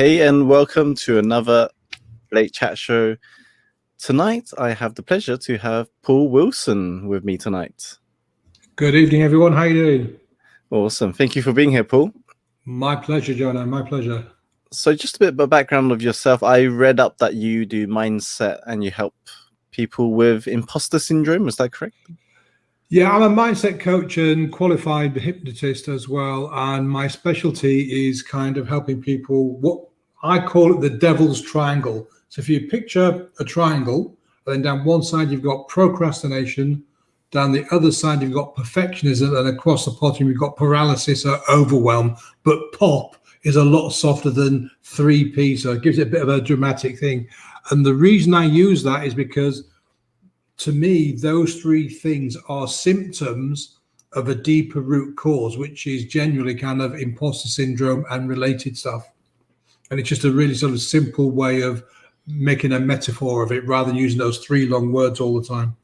Hey, and welcome to another Late Chat Show. Tonight, I have the pleasure to have Paul Wilson with me tonight. Good evening, everyone. How are you doing? Awesome. Thank you for being here, Paul. My pleasure, Jono. My pleasure. So just a bit of a background of yourself. I read up that you do mindset and you help people with imposter syndrome. Is that correct? Yeah, I'm a mindset coach and qualified hypnotist as well. And my specialty is kind of helping people, what I call it the devil's triangle. So if you picture a triangle, and then down one side you've got procrastination, down the other side you've got perfectionism, and across the bottom you've got paralysis or overwhelm. But POP is a lot softer than 3P, so it gives it a bit of a dramatic thing. And the reason I use that is because to me, those three things are symptoms of a deeper root cause, which is generally kind of imposter syndrome and related stuff. And it's just a really sort of simple way of making a metaphor of it rather than using those three long words all the time.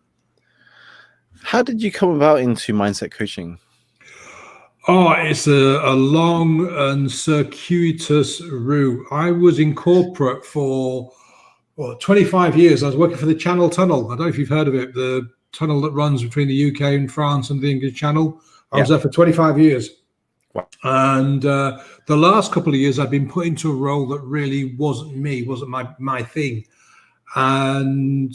How did you come about into mindset coaching? Oh, it's a long and circuitous route. I was in corporate for 25 years. I was working for the Channel Tunnel. I don't know if you've heard of it, the tunnel that runs between the UK and France and the English Channel. I was there for 25 years. Wow. And the last couple of years, I've been put into a role that really wasn't me, wasn't my thing. And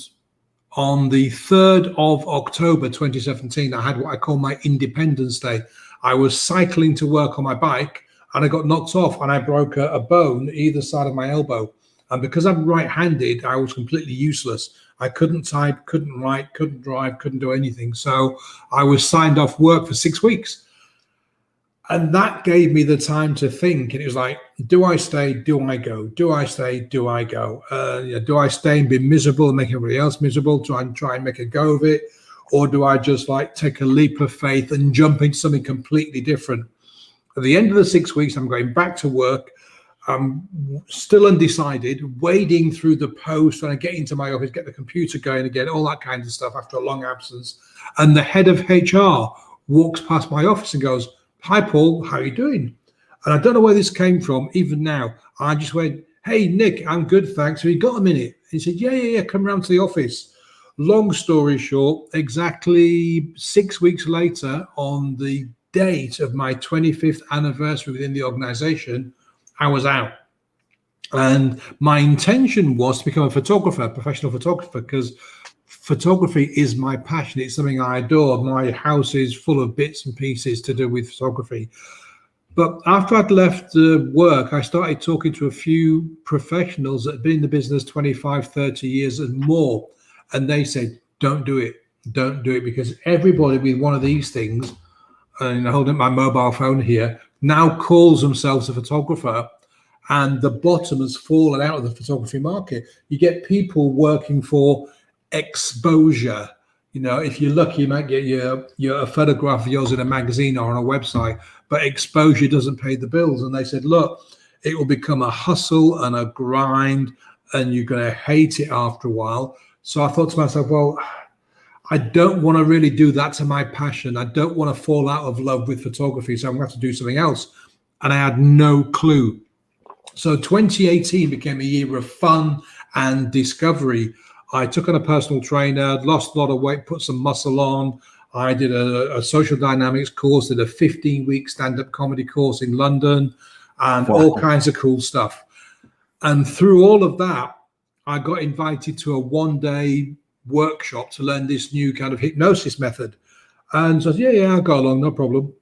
on the 3rd of October 2017, I had what I call my Independence Day. I was cycling to work on my bike and I got knocked off and I broke a bone either side of my elbow. And because I'm right-handed, I was completely useless. I couldn't type, couldn't write, couldn't drive, couldn't do anything. So I was signed off work for 6 weeks. And that gave me the time to think. And it was like, do I stay? Do I go? Do I stay? Do I go? Do I stay and be miserable and make everybody else miserable, try and make a go of it? Or do I just like take a leap of faith and jump into something completely different? At the end of the 6 weeks, I'm going back to work. I'm still undecided, wading through the post, trying to get into my office, get the computer going again, all that kind of stuff after a long absence. And the head of HR walks past my office and goes, "Hi, Paul, how are you doing?" And I don't know where this came from, even now. I just went, "Hey, Nick, I'm good, thanks. Have you got a minute?" He said, yeah, come round to the office. Long story short, exactly 6 weeks later, on the date of my 25th anniversary within the organization, I was out. And my intention was to become a photographer, professional photographer, because photography is my passion. It's something I adore. My house is full of bits and pieces to do with photography. But after I'd left work, I started talking to a few professionals that had been in the business 25, 30 years and more. And they said, don't do it. Don't do it, because everybody with one of these things, and holding up my mobile phone here, now calls themselves a photographer, and the bottom has fallen out of the photography market. You get people working for exposure. You know, if you're lucky, you might get a photograph of yours in a magazine or on a website, but exposure doesn't pay the bills. And they said, look, it will become a hustle and a grind, and you're going to hate it after a while. So I thought to myself, well, I don't want to really do that to my passion. I don't want to fall out of love with photography, so I'm going to have to do something else. And I had no clue. So 2018 became a year of fun and discovery. I took on a personal trainer, lost a lot of weight, put some muscle on. I did a social dynamics course, did a 15-week stand-up comedy course in London, and all kinds of cool stuff. And through all of that, I got invited to a one-day workshop to learn this new kind of hypnosis method. And so I said, yeah, I'll go along, no problem.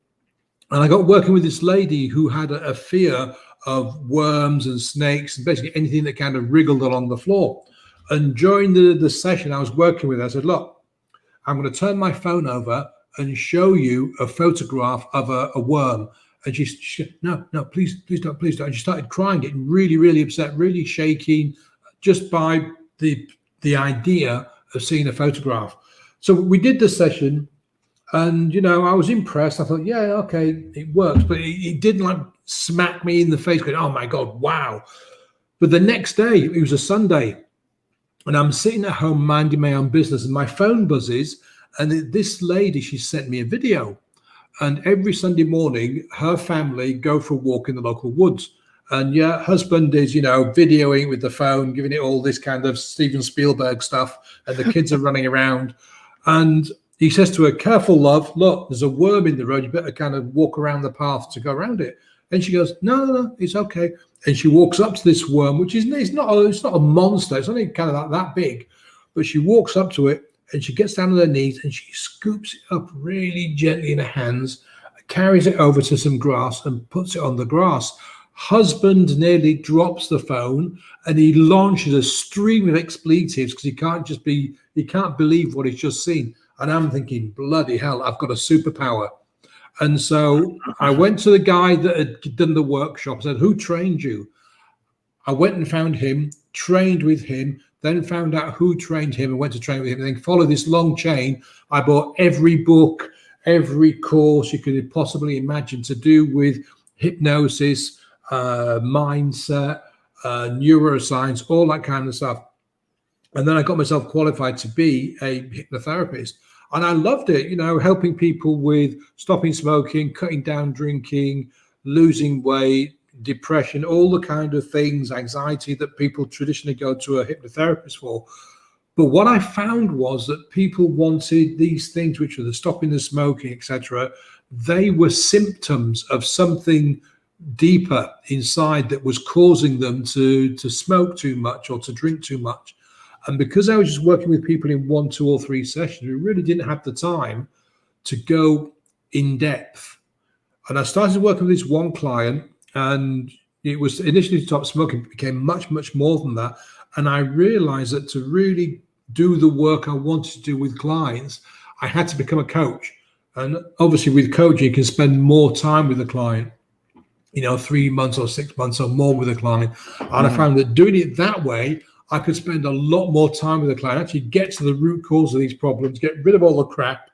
And I got working with this lady who had a fear of worms and snakes and basically anything that kind of wriggled along the floor. And during the session I was working with her, I said, look, I'm going to turn my phone over and show you a photograph of a worm. And she said, no, please don't. And she started crying, getting really, really upset, really shaking, just by the idea of seeing a photograph. So we did the session, and I was impressed. I thought, yeah, okay, it works, but it didn't like smack me in the face going, oh my God, wow. But the next day, it was a Sunday, and I'm sitting at home minding my own business, and my phone buzzes, and this lady, she sent me a video. And every Sunday morning, her family go for a walk in the local woods. And yeah, husband is, videoing with the phone, giving it all this kind of Steven Spielberg stuff, and the kids are running around. And he says to her, "Careful, love, look, there's a worm in the road. You better kind of walk around the path to go around it." And she goes, No, it's okay. And she walks up to this worm, which is it's not a monster. It's only kind of that big. But she walks up to it and she gets down on her knees and she scoops it up really gently in her hands, carries it over to some grass and puts it on the grass. Husband nearly drops the phone and he launches a stream of expletives because he can't believe what he's just seen. And I'm thinking, bloody hell, I've got a superpower. And so I went to the guy that had done the workshop and said, "Who trained you?" I went and found him, trained with him, then found out who trained him and went to train with him, and then followed this long chain. I bought every book, every course you could possibly imagine to do with hypnosis, mindset, neuroscience, all that kind of stuff. And then I got myself qualified to be a hypnotherapist. And I loved it, helping people with stopping smoking, cutting down drinking, losing weight, depression, all the kind of things, anxiety that people traditionally go to a hypnotherapist for. But what I found was that people wanted these things, which were the stopping the smoking, etc. They were symptoms of something deeper inside that was causing them to smoke too much or to drink too much. And because I was just working with people in 1, 2, or 3 sessions, we really didn't have the time to go in depth. And I started working with this one client, and it was initially to stop smoking, but became much, much more than that. And I realized that to really do the work I wanted to do with clients, I had to become a coach. And obviously with coaching, you can spend more time with the client, 3 months or 6 months or more with a client. And I found that doing it that way, I could spend a lot more time with the client, actually get to the root cause of these problems, get rid of all the crap,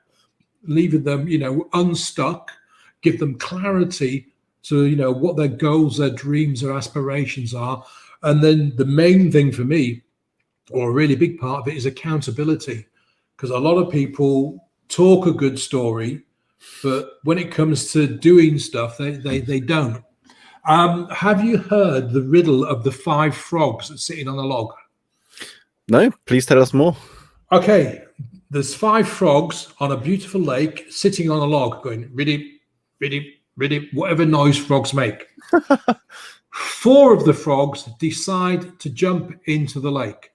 leaving them, unstuck, give them clarity to, what their goals, their dreams, their aspirations are. And then the main thing for me, or a really big part of it, is accountability. Because a lot of people talk a good story, but when it comes to doing stuff, they don't. Have you heard the riddle of the 5 frogs sitting on a log? No, please tell us more. Okay, there's 5 frogs on a beautiful lake sitting on a log going, riddy, riddy, riddy, whatever noise frogs make. 4 of the frogs decide to jump into the lake.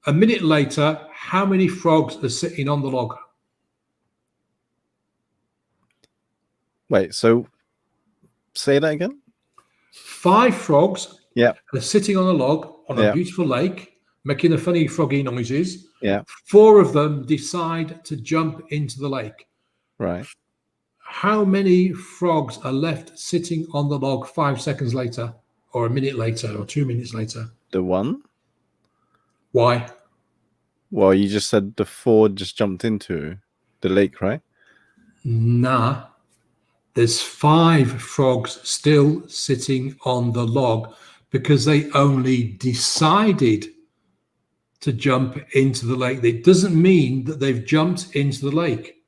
A minute later, how many frogs are sitting on the log? Wait, so say that again? 5 frogs are sitting on a log on a beautiful lake, making the funny froggy noises. 4 of them decide to jump into the lake. Right. How many frogs are left sitting on the log 5 seconds later, or a minute later, or 2 minutes later? The 1. Why? Well, you just said the 4 just jumped into the lake, right? Nah. There's 5 frogs still sitting on the log because they only decided to jump into the lake. It doesn't mean that they've jumped into the lake.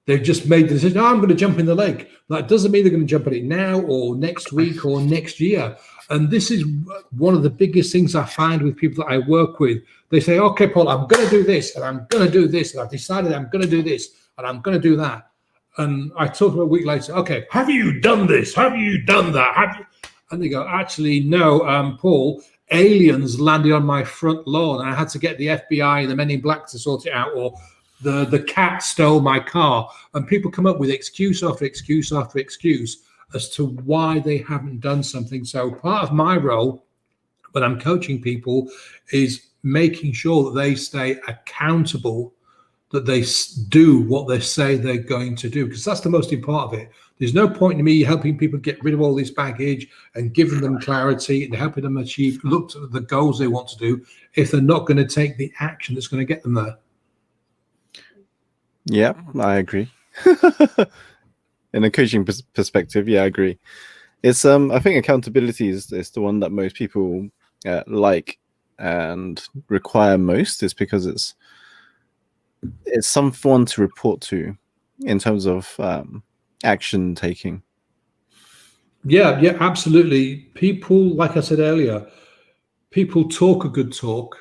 They've just made the decision, I'm going to jump in the lake. That doesn't mean they're going to jump in it now or next week or next year. And this is one of the biggest things I find with people that I work with. They say, okay, Paul, I'm going to do this and I'm going to do this. And I've decided I'm going to do this and I'm going to do that. And I talk to them a week later, okay, have you done this? Have you done that? Have you? And they go, actually, no, Paul, aliens landed on my front lawn and I had to get the FBI and the Men in Black to sort it out, or the cat stole my car. And people come up with excuse after excuse after excuse as to why they haven't done something. So part of my role when I'm coaching people is making sure that they stay accountable, that they do what they say they're going to do, because that's the most important of it. There's no point in me helping people get rid of all this baggage and giving them clarity and helping them look at the goals they want to do if they're not going to take the action that's going to get them there. Yeah, I agree. In a coaching perspective, yeah, I agree. It's I think accountability is the one that most people like and require most, is because it's someone to report to in terms of action taking. Yeah, yeah, absolutely. People, like I said earlier, people talk a good talk,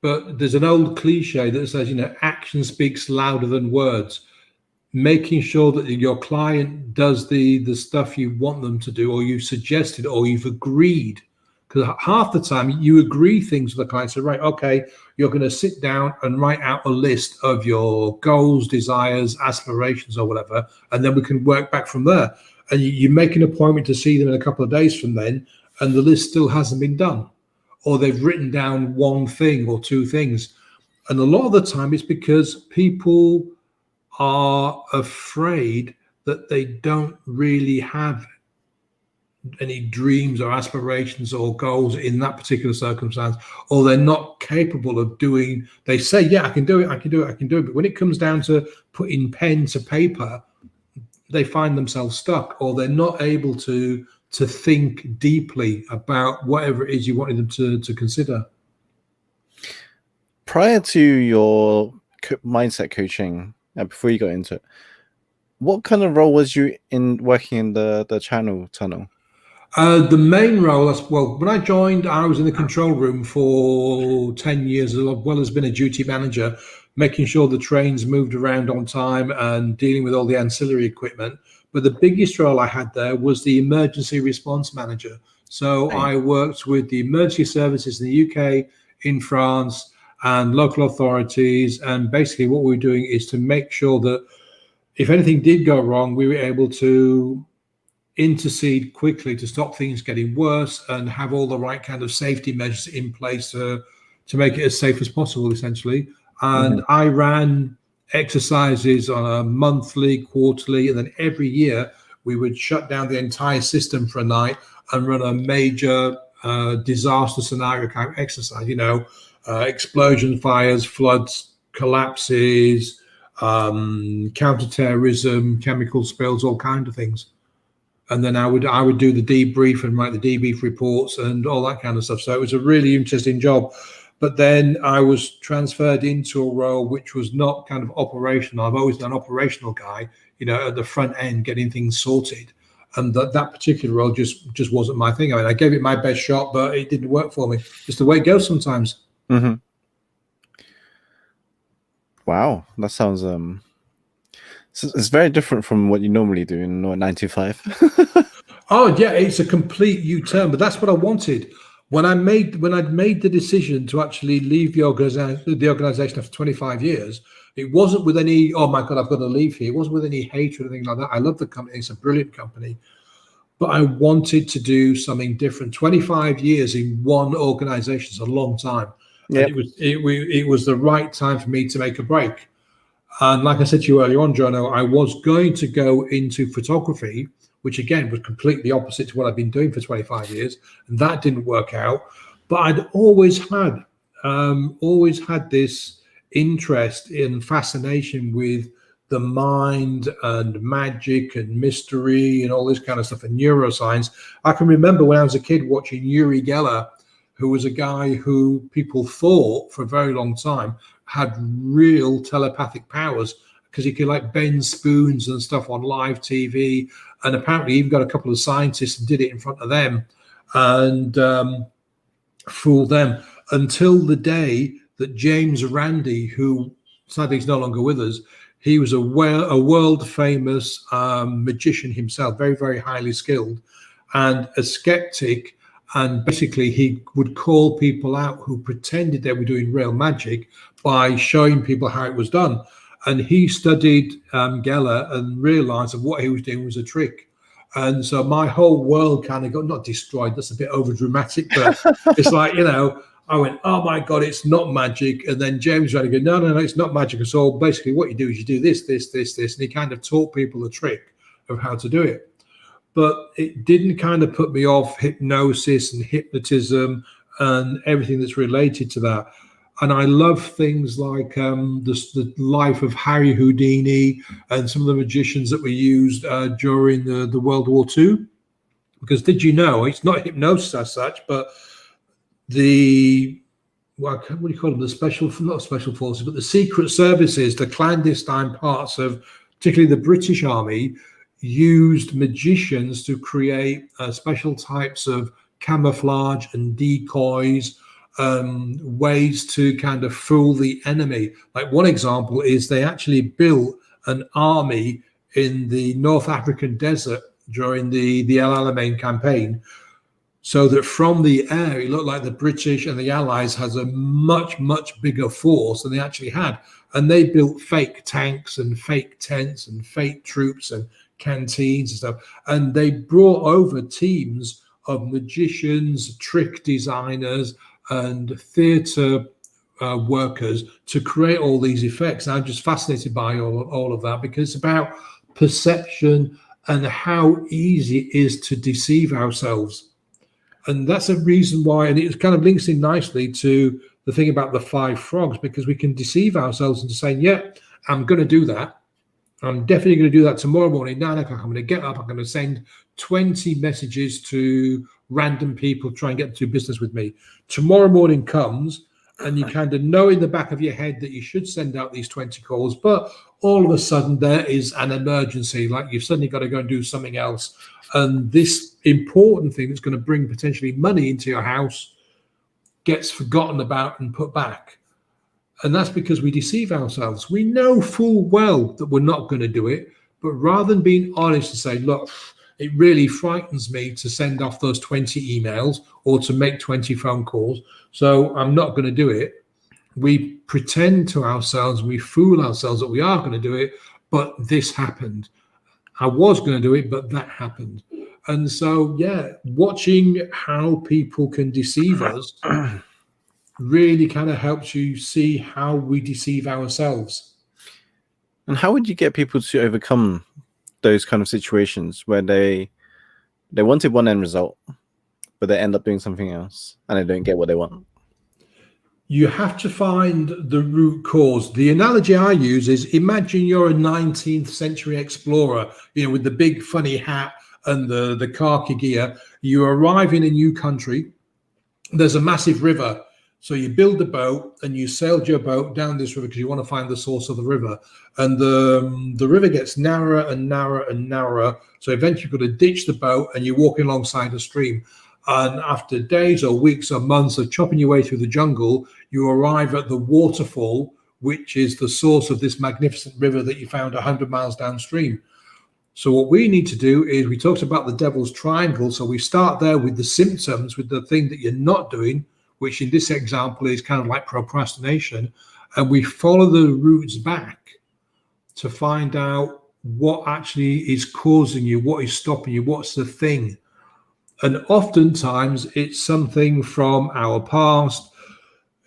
but there's an old cliche that says, action speaks louder than words. Making sure that your client does the stuff you want them to do, or you suggested, or you've agreed. Because half the time you agree things with the client. So, right, okay, you're going to sit down and write out a list of your goals, desires, aspirations, or whatever, and then we can work back from there. And you make an appointment to see them in a couple of days from then, and the list still hasn't been done, or they've written down one thing or two things. And a lot of the time, it's because people are afraid that they don't really have any dreams or aspirations or goals in that particular circumstance, or they're not capable of doing. They say, yeah, I can do it, I can do it, I can do it, but when it comes down to putting pen to paper, they find themselves stuck, or they're not able to think deeply about whatever it is you wanted them to consider. Prior to your mindset coaching, before you got into it, what kind of role was you in working in the channel tunnel? The main role, well, when I joined, I was in the control room for 10 years, as well as being a duty manager, making sure the trains moved around on time and dealing with all the ancillary equipment. But the biggest role I had there was the emergency response manager. So Right. I worked with the emergency services in the UK, in France, and local authorities. And basically, what we were doing is to make sure that if anything did go wrong, we were able to intercede quickly to stop things getting worse and have all the right kind of safety measures in place to make it as safe as possible, essentially. And Mhm. I ran exercises on a monthly, quarterly, and then every year we would shut down the entire system for a night and run a major disaster scenario kind of exercise, explosion, fires, floods, collapses, counterterrorism, chemical spills, all kinds of things. And then I would do the debrief and write the debrief reports and all that kind of stuff. So it was a really interesting job. But then I was transferred into a role which was not kind of operational. I've always been an operational guy, at the front end, getting things sorted. And that particular role just wasn't my thing. I mean, I gave it my best shot, but it didn't work for me. Just the way it goes sometimes. Mhm. Wow, that sounds it's very different from what you normally do in 9 to 5. Oh yeah, it's a complete U-turn, but that's what I wanted. When I'd made the decision to actually leave the organization after 25 years, it wasn't with any, oh my God, I've got to leave here. It wasn't with any hatred or anything like that. I love the company, it's a brilliant company, but I wanted to do something different. 25 years in one organization is a long time. And Yep. it was the right time for me to make a break. And like I said to you earlier on, Jono, I was going to go into photography, which again was completely opposite to what I've been doing for 25 years, and that didn't work out. But I'd always had this interest in fascination with the mind and magic and mystery and all this kind of stuff and neuroscience. I can remember when I was a kid watching Uri Geller, who was a guy who people thought for a very long time had real telepathic powers because he could like bend spoons and stuff on live TV. And apparently, even got a couple of scientists and did it in front of them and fooled them until the day that James Randi, who sadly is no longer with us, he was a world famous magician himself, very, very highly skilled, and a skeptic. And basically, he would call people out who pretended they were doing real magic by showing people how it was done. And he studied Geller and realized that what he was doing was a trick. And so my whole world kind of got not destroyed. That's a bit over dramatic, but it's like, I went, oh my God, it's not magic. And then James tried to go, no, no, no, it's not magic at all. Basically, what you do is you do this, this, this, this. And he kind of taught people the trick of how to do it. But it didn't kind of put me off hypnosis and hypnotism and everything that's related to that. And I love things like the life of Harry Houdini and some of the magicians that were used during the World War II. Because did you know, it's not hypnosis as such, but the what do you call them? Not special forces, but the secret services, the clandestine parts of, particularly the British Army, used magicians to create special types of camouflage and decoys, ways to kind of fool the enemy. Like one example is they actually built an army in the North African desert during the El Alamein campaign, so that from the air it looked like the British and the Allies has a much, much bigger force than they actually had. And they built fake tanks and fake tents and fake troops and canteens and stuff. And they brought over teams of magicians, trick designers, and theatre workers to create all these effects. And I'm just fascinated by all of that, because it's about perception and how easy it is to deceive ourselves. And that's a reason why, and it kind of links in nicely to the thing about the 5 frogs, because we can deceive ourselves into saying, yeah, I'm going to do that. I'm definitely going to do that tomorrow morning, 9 o'clock. I'm going to get up. I'm going to send 20 messages to random people, try and get to do business with me. Tomorrow morning comes, and you kind of know in the back of your head that you should send out these 20 calls, but all of a sudden there is an emergency, like you've suddenly got to go and do something else. And this important thing that's going to bring potentially money into your house gets forgotten about and put back. And that's because we deceive ourselves. We know full well that we're not going to do it, but rather than being honest and say, look, it really frightens me to send off those 20 emails or to make 20 phone calls, so I'm not going to do it. We pretend to ourselves, we fool ourselves that we are going to do it, but this happened. I was going to do it, but that happened. And so, yeah, watching how people can deceive us really kind of helps you see how we deceive ourselves. And how would you get people to overcome those kind of situations where they wanted one end result, but they end up doing something else and they don't get what they want? You have to find the root cause. The analogy I use is, imagine you're a 19th century explorer, with the big funny hat and the khaki gear. You arrive in a new country. There's a massive river. So you build a boat and you sailed your boat down this river because you want to find the source of the river. And the river gets narrower and narrower and narrower. So eventually you've got to ditch the boat and you're walking alongside a stream. And after days or weeks or months of chopping your way through the jungle, you arrive at the waterfall, which is the source of this magnificent river that you found 100 miles downstream. So what we need to do is, we talked about the devil's triangle. So we start there with the symptoms, with the thing that you're not doing, which in this example is kind of like procrastination. And we follow the roots back to find out what actually is causing you, what is stopping you, what's the thing. And oftentimes it's something from our past.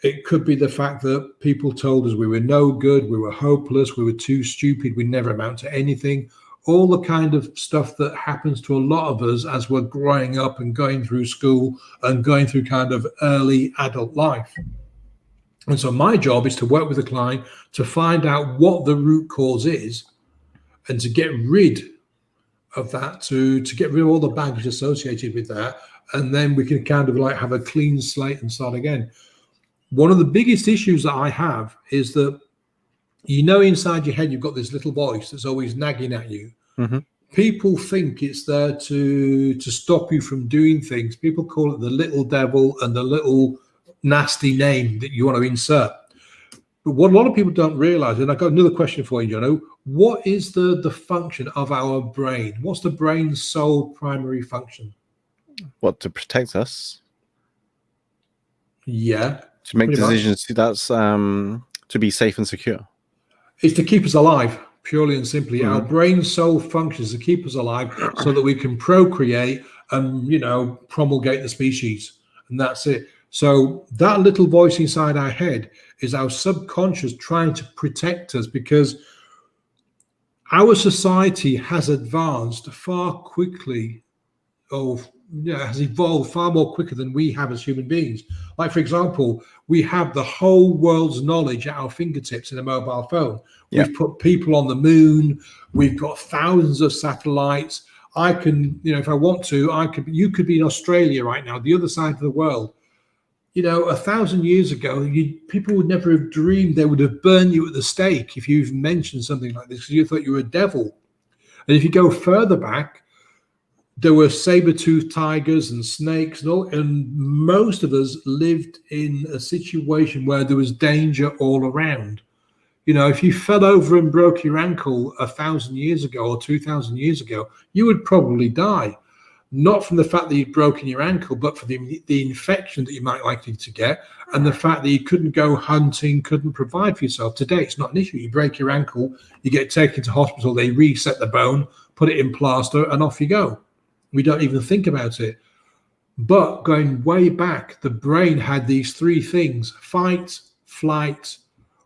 It could be the fact that people told us we were no good, we were hopeless, we were too stupid, we never amount to anything. All the kind of stuff that happens to a lot of us as we're growing up and going through school and going through kind of early adult life. And so my job is to work with the client to find out what the root cause is and to get rid of that, to get rid of all the baggage associated with that. And then we can kind of like have a clean slate and start again. One of the biggest issues that I have is that, inside your head, you've got this little voice that's always nagging at you. Mm-hmm. People think it's there to stop you from doing things. People call it the little devil and the little nasty name that you want to insert. But what a lot of people don't realize, and I've got another question for you, Jono, what is the function of our brain? What's the brain's sole primary function? What, to protect us? Yeah. To make decisions. That's to be safe and secure. It's to keep us alive, purely and simply. Mm-hmm. Our brain's sole function is to keep us alive so that we can procreate and, promulgate the species. And that's it. So that little voice inside our head is our subconscious trying to protect us, because our society has advanced far quickly, has evolved far more quicker than we have as human beings. Like, for example, we have the whole world's knowledge at our fingertips in a mobile phone. Yep. We've put people on the moon. We've got thousands of satellites. I can, if I want to, you could be in Australia right now, the other side of the world. 1,000 years ago, people would never have dreamed they would have burned you at the stake if you even mentioned something like this, because you thought you were a devil. And if you go further back, there were saber-toothed tigers and snakes and all, and most of us lived in a situation where there was danger all around. You know, if you fell over and broke your ankle 1,000 years ago or 2,000 years ago, you would probably die. Not from the fact that you'd broken your ankle, but for the infection that you might likely to get, and the fact that you couldn't go hunting, couldn't provide for yourself. Today, it's not an issue. You break your ankle, you get taken to hospital, they reset the bone, put it in plaster, and off you go. We don't even think about it. But going way back, the brain had these three things: fight, flight,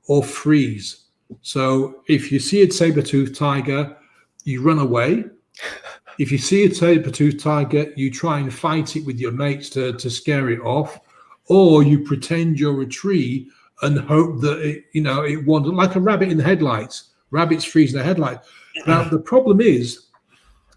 or freeze. So if you see a saber-toothed tiger, you run away. If you see a saber-toothed tiger, you try and fight it with your mates to scare it off, or you pretend you're a tree and hope that it wanders like a rabbit in the headlights. Rabbits freeze in the headlights. Now, the problem is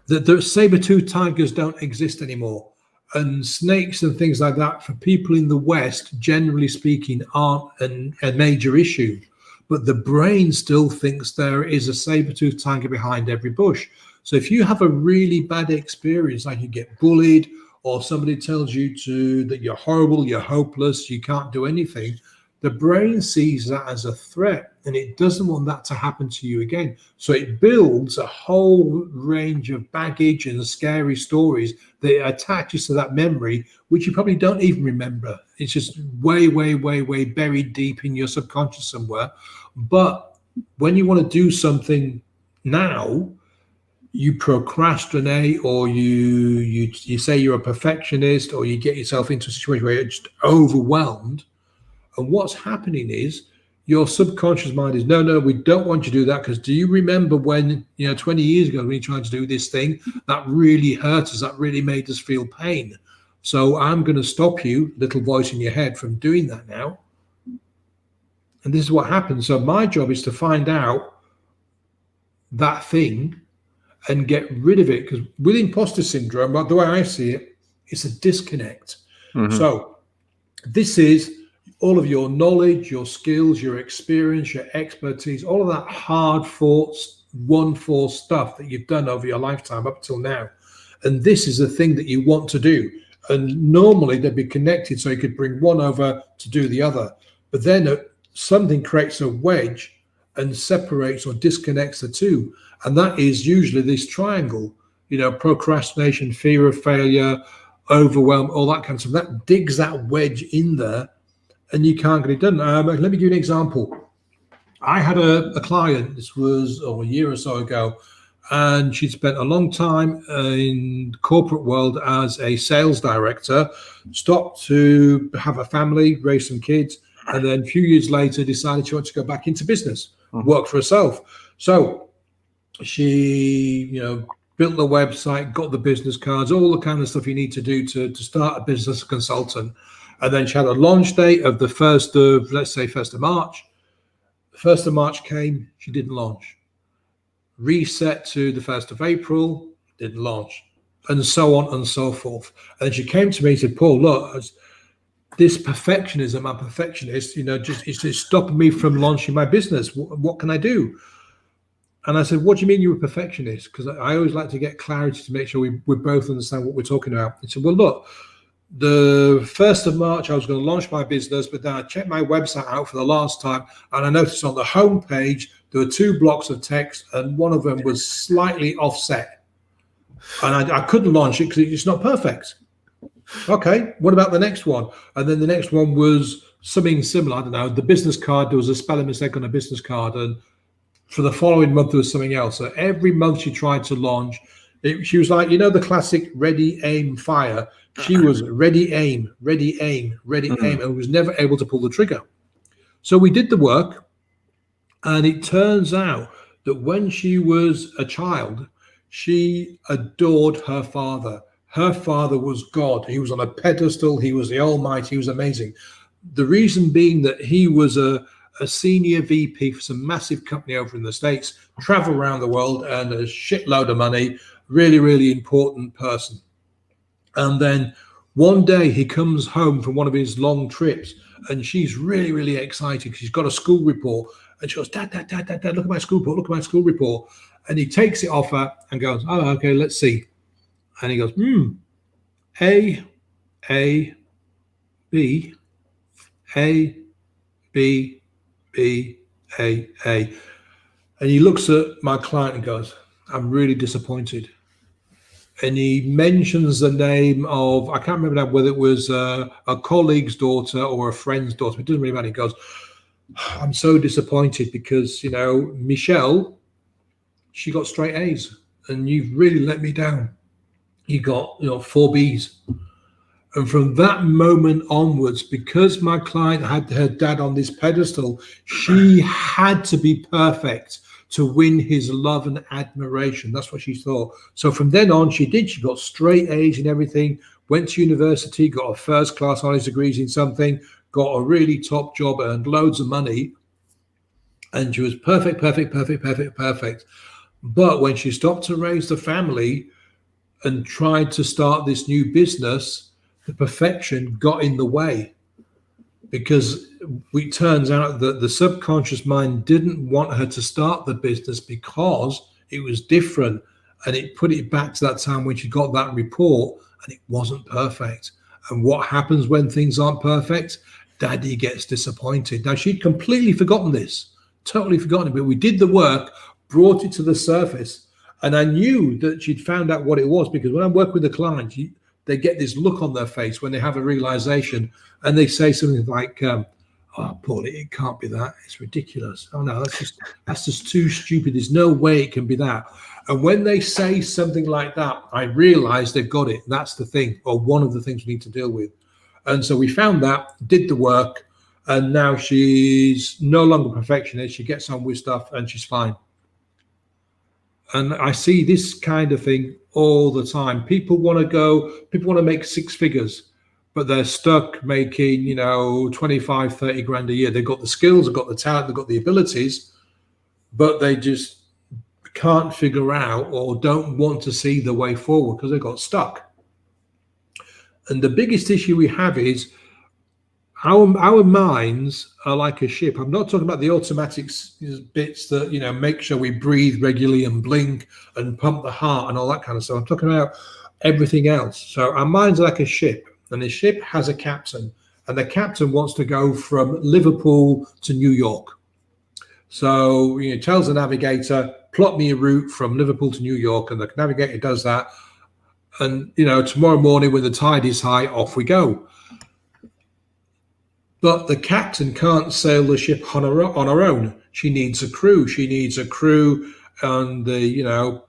that the saber-toothed tigers don't exist anymore. And snakes and things like that, for people in the West, generally speaking, aren't a major issue. But the brain still thinks there is a saber-toothed tiger behind every bush. So if you have a really bad experience, like you get bullied, or somebody tells you that you're horrible, you're hopeless, you can't do anything, the brain sees that as a threat, and it doesn't want that to happen to you again. So it builds a whole range of baggage and scary stories that it attaches to that memory, which you probably don't even remember. It's just way, way, way, way buried deep in your subconscious somewhere. But when you want to do something now, you procrastinate, or you say you're a perfectionist, or you get yourself into a situation where you're just overwhelmed. And what's happening is your subconscious mind is, no, we don't want you to do that, because do you remember when, 20 years ago when you tried to do this thing, that really hurt us, that really made us feel pain. So I'm going to stop you, little voice in your head, from doing that now. And this is what happens. So my job is to find out that thing and get rid of it. Because with imposter syndrome, the way I see it, it's a disconnect. Mm-hmm. So this is all of your knowledge, your skills, your experience, your expertise, all of that hard-fought, won-for stuff that you've done over your lifetime up till now. And this is the thing that you want to do. And normally they'd be connected, so you could bring one over to do the other. But then something creates a wedge and separates or disconnects the two. And that is usually this triangle, procrastination, fear of failure, overwhelm, all that kind of stuff. That digs that wedge in there, and you can't get it done. Let me give you an example. I had a client, this was a year or so ago, and she'd spent a long time in the corporate world as a sales director, stopped to have a family, raise some kids, and then a few years later decided she wanted to go back into business, work for herself. So she, built the website, got the business cards, all the kind of stuff you need to do to start a business consultant. And then she had a launch date of the 1st of March. The 1st of March came, she didn't launch. Reset to the 1st of April, didn't launch. And so on and so forth. And she came to me and said, Paul, look, this perfectionism, I'm a perfectionist, it's stopping me from launching my business. What can I do? And I said, what do you mean you're a perfectionist? Because I always like to get clarity to make sure we both understand what we're talking about. He said, well, look, the 1st of March, I was going to launch my business, but then I checked my website out for the last time, and I noticed on the home page, there were 2 blocks of text, and one of them was slightly offset. And I couldn't launch it because it's not perfect. Okay, what about the next one? And then the next one was something similar. I don't know, the business card, there was a spelling mistake on a business card, and for the following month, there was something else. So every month she tried to launch, she was like, the classic ready, aim, fire. She was ready, aim, ready, aim, ready, aim, and was never able to pull the trigger. So we did the work, and it turns out that when she was a child, she adored her father. Her father was God. He was on a pedestal. He was the Almighty. He was amazing. The reason being that he was a senior VP for some massive company over in the States, travel around the world, and a shitload of money, really, really important person. And then one day he comes home from one of his long trips, and she's really, really excited because she's got a school report. And she goes, Dad, look at my school report, look at my school report. And he takes it off her and goes, oh, okay, let's see. And he goes, A, A, B, A, B, B, A, A. And he looks at my client and goes, I'm really disappointed. And he mentions the name of, I can't remember now whether it was a colleague's daughter or a friend's daughter. It doesn't really matter. He goes, I'm so disappointed because, Michelle, she got straight A's and you've really let me down. You got, 4 B's. And from that moment onwards, because my client had her dad on this pedestal, she had to be perfect to win his love and admiration. That's what she thought. So from then on, she got straight A's in everything, went to university, got a first class honours degrees in something, got a really top job, earned loads of money. And she was perfect. But when she stopped to raise the family and tried to start this new business, the perfection got in the way. Because it turns out that the subconscious mind didn't want her to start the business because it was different. And it put it back to that time when she got that report and it wasn't perfect. And what happens when things aren't perfect? Daddy gets disappointed. Now, she'd completely forgotten this, totally forgotten it, but we did the work, brought it to the surface. And I knew that she'd found out what it was, because when I work with a client, they get this look on their face when they have a realization, and they say something like, oh, Paul, it can't be that. It's ridiculous. Oh, no, that's just too stupid. There's no way it can be that. And when they say something like that, I realize they've got it. That's the thing, or one of the things we need to deal with. And so we found that, did the work, and now she's no longer perfectionist. She gets on with stuff and she's fine. And I see this kind of thing all the time. People want to make 6 figures, but they're stuck making, 25, 30 grand a year. They've got the skills, they've got the talent, they've got the abilities, but they just can't figure out or don't want to see the way forward because they got stuck. And the biggest issue we have is our minds are like a ship. I'm not talking about the automatic bits that, make sure we breathe regularly and blink and pump the heart and all that kind of stuff. I'm talking about everything else. So our minds are like a ship, and the ship has a captain, and the captain wants to go from Liverpool to New York. So tells the navigator, plot me a route from Liverpool to New York, and the navigator does that. And tomorrow morning when the tide is high, off we go. But the captain can't sail the ship on her own. She needs a crew. She needs a crew on the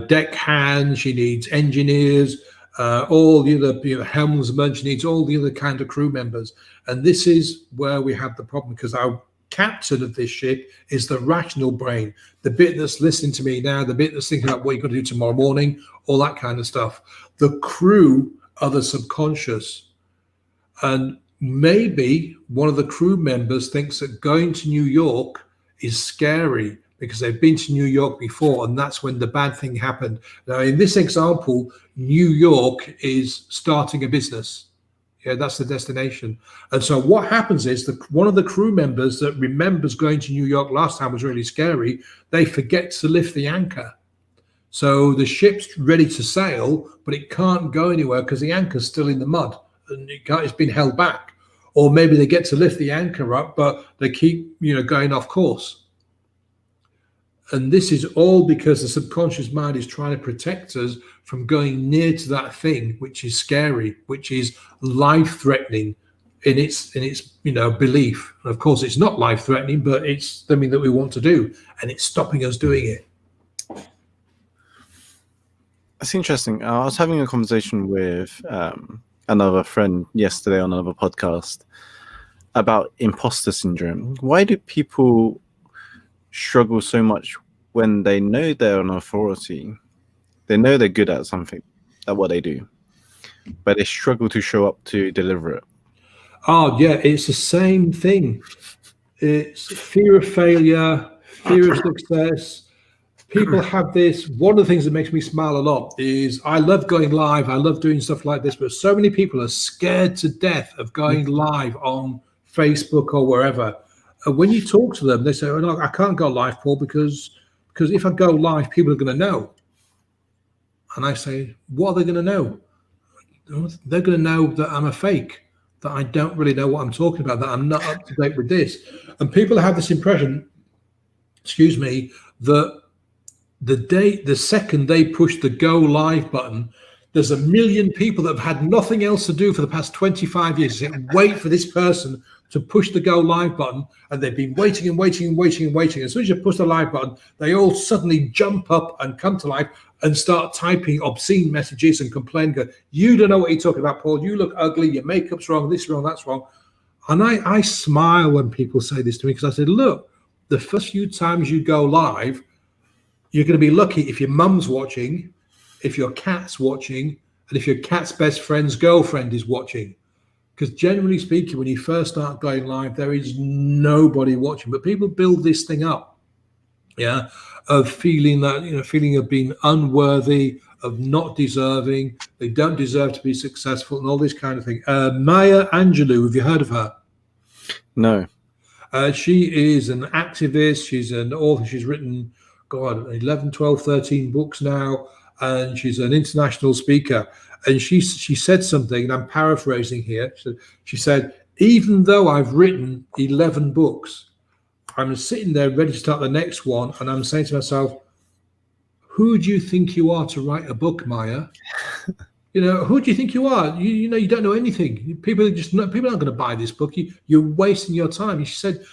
deck hands. She needs engineers, all the other helmsmen. She needs all the other kind of crew members. And this is where we have the problem, because our captain of this ship is the rational brain, the bit that's listening to me now, the bit that's thinking about what you're going to do tomorrow morning, all that kind of stuff. The crew are the subconscious. And maybe one of the crew members thinks that going to New York is scary because they've been to New York before, and that's when the bad thing happened. Now, in this example, New York is starting a business. Yeah, that's the destination. And so what happens is one of the crew members that remembers going to New York last time was really scary, they forget to lift the anchor. So the ship's ready to sail, but it can't go anywhere because the anchor's still in the mud and it's been held back. Or maybe they get to lift the anchor up, but they keep, going off course. And this is all because the subconscious mind is trying to protect us from going near to that thing, which is scary, which is life-threatening in its belief. And of course, it's not life-threatening, but it's something that we want to do, and it's stopping us doing it. That's interesting. I was having a conversation with another friend yesterday on another podcast about imposter syndrome. Why do people struggle so much when they know they're an authority? They know they're good at something, at what they do, but they struggle to show up to deliver it. Oh, yeah, it's the same thing. It's fear of failure, fear of success. People have this. One of the things that makes me smile a lot is I love going live. I love doing stuff like this, but so many people are scared to death of going live on Facebook or wherever. And when you talk to them, they say, oh, no, I can't go live, Paul, because because if I go live, people are going to know. And I say, what are they going to know? They're going to know that I'm a fake, that I don't really know what I'm talking about, that I'm not up to date with this. And people have this impression, excuse me, that the second they push the go live button, there's a million people that have had nothing else to do for the past 25 years. They wait for this person to push the go live button, and they've been waiting and waiting and waiting and waiting. As soon as you push the live button, they all suddenly jump up and come to life and start typing obscene messages and complain. Go, you don't know what you're talking about, Paul. You look ugly. Your makeup's wrong. This wrong. That's wrong. And I smile when people say this to me, because I said, look, the first few times you go live, you're going to be lucky if your mum's watching, if your cat's watching, and if your cat's best friend's girlfriend is watching. Because generally speaking, when you first start going live, there is nobody watching. But people build this thing up, yeah, of feeling that, feeling of being unworthy, of not deserving. They don't deserve to be successful, and all this kind of thing. Maya Angelou, have you heard of her? No. She is an activist. She's an author. She's written, 11, 12, 13 books now, and she's an international speaker. And she said something, and I'm paraphrasing here. She said, even though I've written 11 books, I'm sitting there ready to start the next one, and I'm saying to myself, who do you think you are to write a book, Maya? Who do you think you are? You don't know anything. People aren't going to buy this book. You're wasting your time. And she said,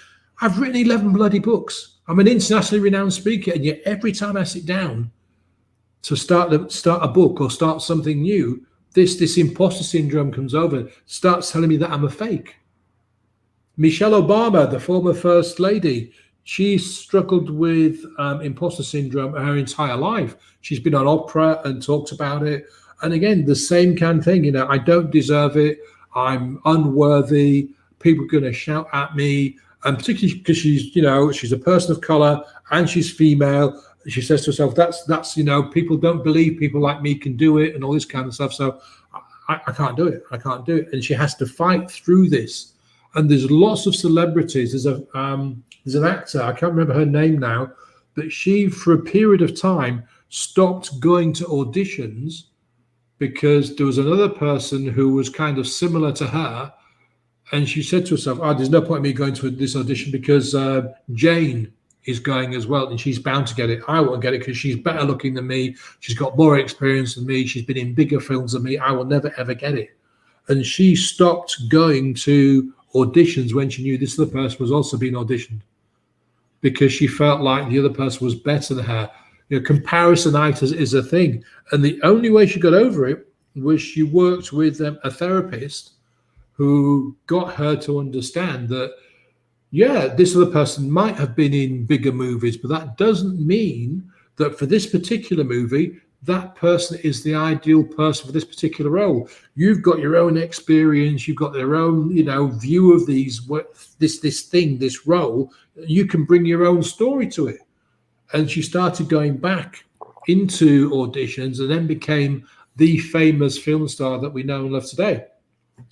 I've written 11 bloody books. I'm an internationally renowned speaker, and yet every time I sit down to start a book or start something new, this imposter syndrome comes over, starts telling me that I'm a fake. Michelle Obama, the former first lady, she struggled with imposter syndrome her entire life. She's been on Oprah and talked about it. And again, the same kind of thing, I don't deserve it. I'm unworthy. People are going to shout at me. And particularly because she's a person of color and she's female. She says to herself, that's people don't believe people like me can do it and all this kind of stuff. So I can't do it. I can't do it. And she has to fight through this. And there's lots of celebrities. There's an actor, I can't remember her name now, but she, for a period of time, stopped going to auditions because there was another person who was kind of similar to her. And she said to herself, there's no point in me going to this audition because Jane is going as well, and she's bound to get it. I won't get it because she's better looking than me. She's got more experience than me. She's been in bigger films than me. I will never, ever get it. And she stopped going to auditions when she knew this other person was also being auditioned because she felt like the other person was better than her. Comparisonitis is a thing. And the only way she got over it was she worked with a therapist who got her to understand that, this other person might have been in bigger movies, but that doesn't mean that for this particular movie, that person is the ideal person for this particular role. You've got your own experience. You've got their own, view of this role. You can bring your own story to it. And she started going back into auditions and then became the famous film star that we know and love today.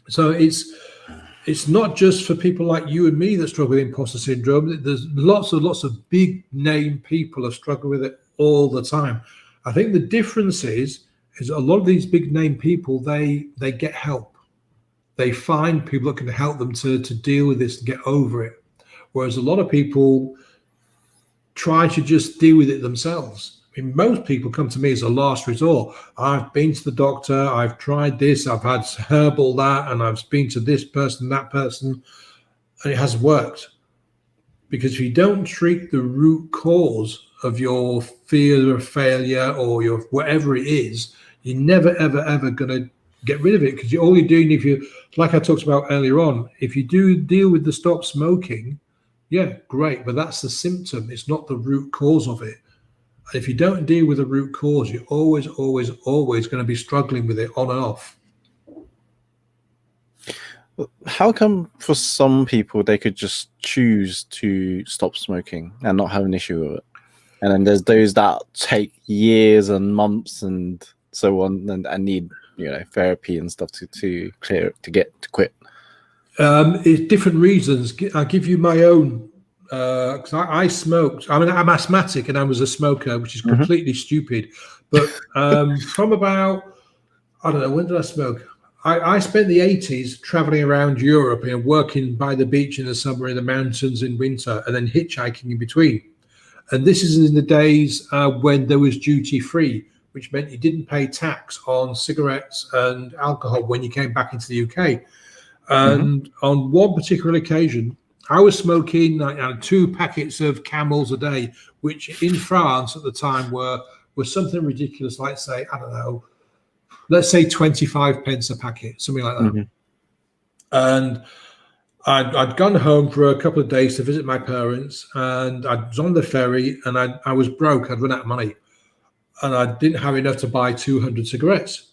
So it's not just for people like you and me that struggle with imposter syndrome. There's lots of big name people have struggled with it all the time. I think the difference is a lot of these big name people, they get help. They find people that can help them to deal with this and get over it. Whereas a lot of people try to just deal with it themselves. I mean, most people come to me as a last resort. I've been to the doctor, I've tried this, I've had herbal that, and I've been to this person, that person, and it hasn't worked. Because if you don't treat the root cause of your fear of failure or your whatever it is, you're never, ever, ever going to get rid of it. Because all you're doing, like I talked about earlier on, if you do deal with the stop smoking, great, but that's the symptom. It's not the root cause of it. And if you don't deal with the root cause, you're always, always, always going to be struggling with it on and off. How come for some people they could just choose to stop smoking and not have an issue with it? And then there's those that take years and months and so on and need, therapy and stuff to clear it, to quit. It's different reasons. I'll give you my own because I smoked. I mean, I'm asthmatic and I was a smoker, which is completely stupid. But from about, I don't know, when did I smoke? I spent the 80s traveling around Europe and working by the beach in the summer, in the mountains in winter, and then hitchhiking in between. And this is in the days when there was duty free, which meant you didn't pay tax on cigarettes and alcohol when you came back into the UK. And on one particular occasion, I was smoking 2 packets of Camels a day, which in France at the time were something ridiculous, like say, I don't know, let's say 25 pence a packet, something like that. And I'd gone home for a couple of days to visit my parents, and I was on the ferry, and I was broke. I'd run out of money, and I didn't have enough to buy 200 cigarettes.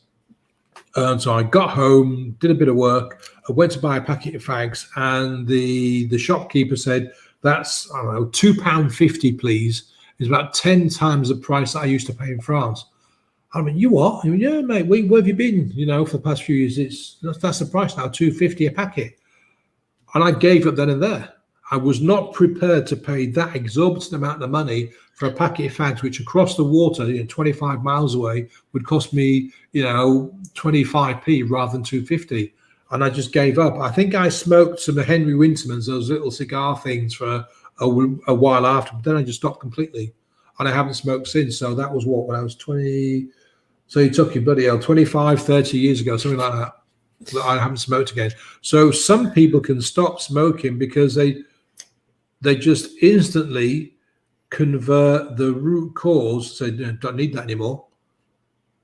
And so I got home, did a bit of work. I went to buy a packet of fags, and the shopkeeper said, "That's, I don't know, £2.50, please." It's about 10 times the price that I used to pay in France. I mean, you what? I mean, yeah, mate. Where have you been? For the past few years, that's the price now, £2.50 a packet. And I gave up then and there. I was not prepared to pay that exorbitant amount of money for a packet of fags, which across the water, 25 miles away, would cost me, 25p rather than 2.50. And I just gave up. I think I smoked some Henry Winterman's, those little cigar things, for a while after, but then I just stopped completely. And I haven't smoked since. So that was when I was 20. So you took your bloody hell, 25, 30 years ago, something like that. I haven't smoked again. So some people can stop smoking because they just instantly convert the root cause, so they don't need that anymore.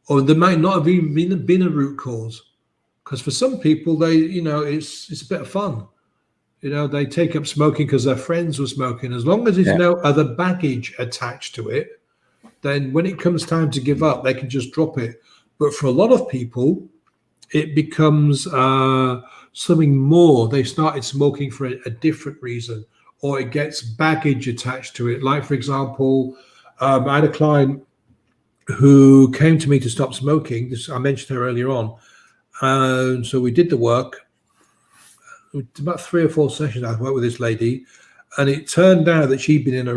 Or there might not have even been a root cause. Because for some people, it's a bit of fun. They take up smoking because their friends were smoking. As long as there's no other baggage attached to it, then when it comes time to give up, they can just drop it. But for a lot of people, it becomes something more. They started smoking for a different reason, or it gets baggage attached to it. Like, for example, I had a client who came to me to stop smoking. I mentioned her earlier on. And so we did the work. About 3 or 4 sessions I worked with this lady. And it turned out that she'd been in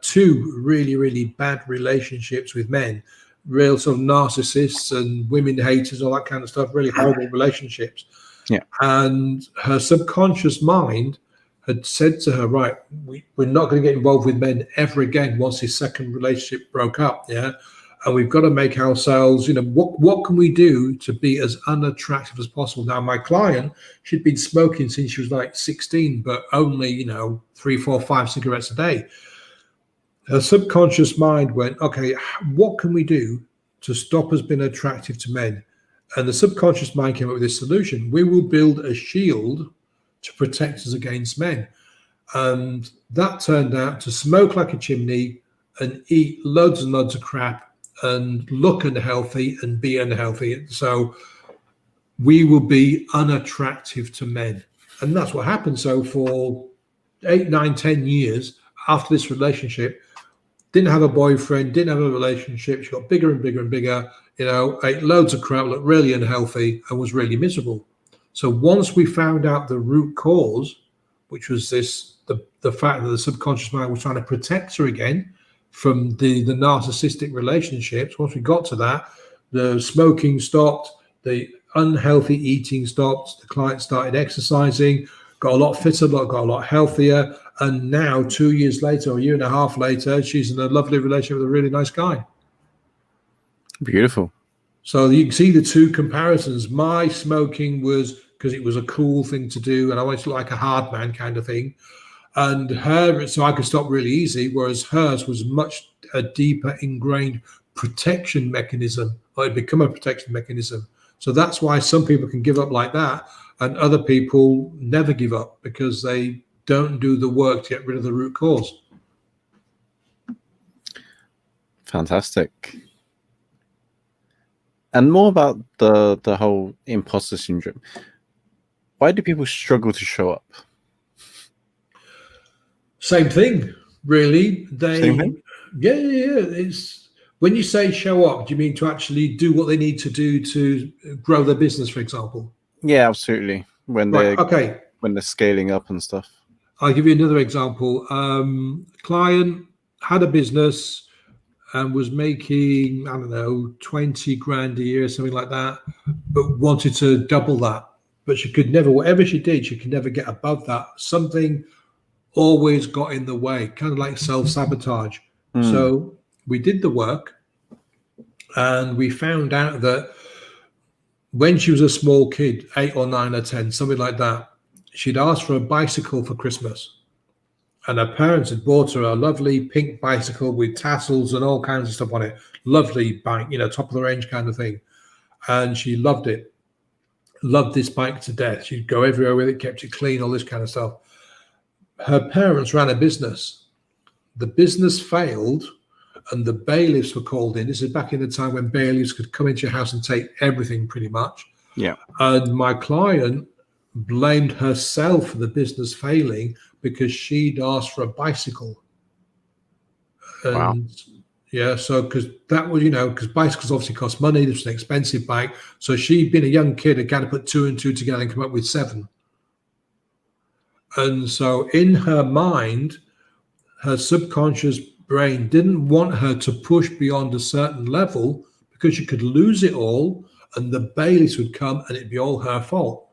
two really bad relationships with men, real sort of narcissists and women haters, all that kind of stuff, really horrible relationships. Yeah. And her subconscious mind had said to her, right, we're not going to get involved with men ever again once his second relationship broke up. Yeah. And we've got to make ourselves, what can we do to be as unattractive as possible? Now, my client, she'd been smoking since she was like 16, but only, 3, 4, 5 cigarettes a day. Her subconscious mind went, okay, what can we do to stop us being attractive to men? And the subconscious mind came up with this solution. We will build a shield to protect us against men. And that turned out to smoke like a chimney and eat loads and loads of crap and look unhealthy and be unhealthy. So we will be unattractive to men. And that's what happened. So for 8, 9, 10 years after this relationship, didn't have a boyfriend, didn't have a relationship. She got bigger and bigger and bigger, ate loads of crap, looked really unhealthy, and was really miserable. So once we found out the root cause, which was the fact that the subconscious mind was trying to protect her again from the narcissistic relationships, once we got to that, the smoking stopped, the unhealthy eating stopped, the client started exercising, got a lot fitter, got a lot healthier. And now 2 years later, or a year and a half later, she's in a lovely relationship with a really nice guy. Beautiful. So you can see the two comparisons. My smoking was because it was a cool thing to do, and I wanted to look like a hard man kind of thing. And her, so I could stop really easy, whereas hers was much a deeper ingrained protection mechanism, or it become a protection mechanism. So that's why some people can give up like that, and other people never give up because they don't do the work to get rid of the root cause. Fantastic. And more about the whole imposter syndrome. Why do people struggle to show up? Same thing, really. Same thing? Yeah. It's when you say show up, do you mean to actually do what they need to do to grow their business, for example? Yeah, absolutely. When they're okay. When they're scaling up and stuff. I'll give you another example. Client had a business and was making, I don't know, 20 grand a year, something like that, but wanted to double that. But she could never, whatever she did, she could never get above that. Something always got in the way, kind of like self-sabotage. So we did the work and we found out that when she was a small kid, 8 or 9 or 10, something like that, she'd asked for a bicycle for Christmas. And her parents had bought her a lovely pink bicycle with tassels and all kinds of stuff on it. Lovely bike, top of the range kind of thing. And she loved it. Loved this bike to death. She'd go everywhere with it, kept it clean, all this kind of stuff. Her parents ran a business. The business failed and the bailiffs were called in. This is back in the time when bailiffs could come into your house and take everything pretty much. Yeah. And my client blamed herself for the business failing because she'd asked for a bicycle. And Wow. yeah, so because that was, because bicycles obviously cost money. This was an expensive bike. So she'd been a young kid and kind of put 2 and 2 together and come up with 7. And so in her mind, her subconscious brain didn't want her to push beyond a certain level because she could lose it all and the bailiffs would come and it'd be all her fault.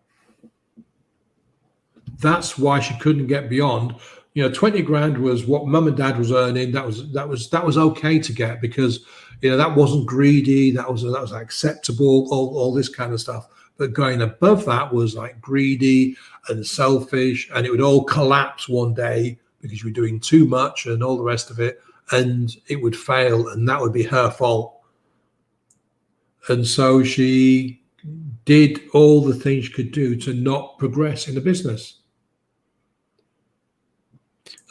That's why she couldn't get beyond. 20 grand was what mum and dad was earning. That was okay to get because that wasn't greedy. That was acceptable. All this kind of stuff. But going above that was like greedy and selfish, and it would all collapse one day because you were doing too much and all the rest of it, and it would fail, and that would be her fault. And so she did all the things she could do to not progress in the business.